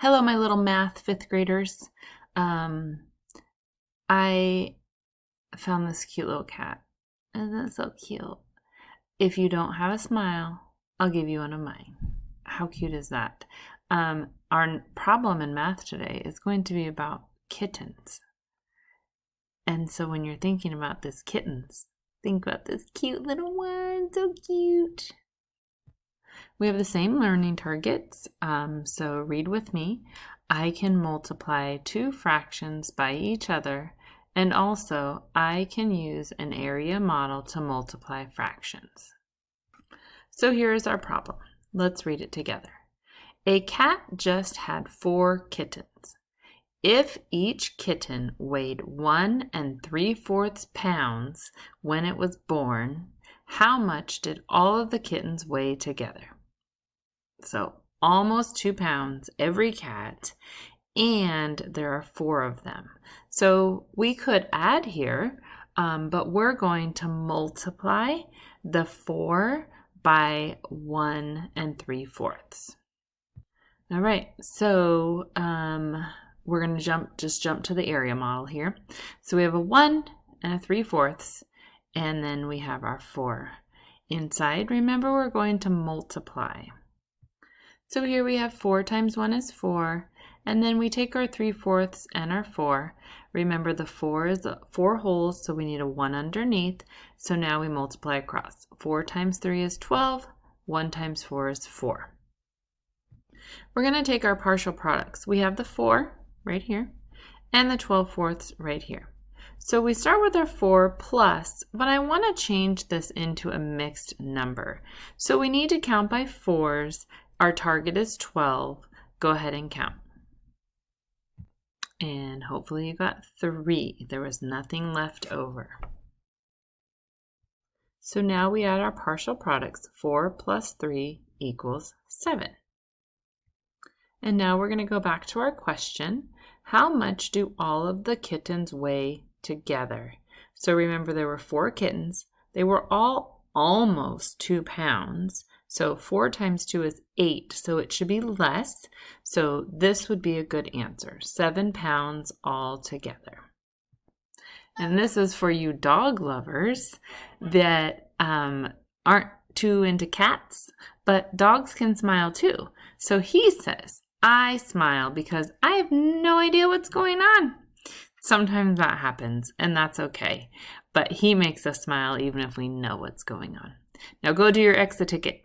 Hello, my little math fifth graders. I found this cute little cat. Isn't it so cute? If you don't have a smile, I'll give you one of mine. How cute is that? Our problem in math today is going to be about kittens. And so when you're thinking about this kittens, think about this cute little one. So cute. We have the same learning targets, so read with me. I can multiply two fractions by each other, and also I can use an area model to multiply fractions. So here is our problem. Let's read it together. A cat just had 4 kittens. If each kitten weighed 1 3/4 pounds when it was born, how much did all of the kittens weigh together? So almost 2 pounds every cat, and there are 4 of them. So we could add here, but we're going to multiply the 4 by 1 3/4. All right, so we're going to just jump to the area model here. So we have a 1 3/4, and then we have our 4. Inside, remember, we're going to multiply. So here we have 4 times 1 is 4, and then we take our 3/4 and our 4. Remember, the 4 is 4 wholes, so we need a 1 underneath. So now we multiply across. 4 times 3 is 12, 1 times 4 is 4. We're going to take our partial products. We have the 4 right here, and the 12/4 right here. So we start with our 4 plus, but I want to change this into a mixed number. So we need to count by 4s. Our target is 12. Go ahead and count. And hopefully you got 3. There was nothing left over. So now we add our partial products. 4 plus 3 equals 7. And now we're going to go back to our question. How much do all of the kittens weigh together? So remember, there were 4 kittens. They were all almost 2 pounds. So 4 times 2 is 8, so it should be less. So this would be a good answer, 7 pounds all together. And this is for you dog lovers that aren't too into cats, but dogs can smile too. So he says, I smile because I have no idea what's going on. Sometimes that happens, and that's okay. But he makes us smile even if we know what's going on. Now go do your exit ticket.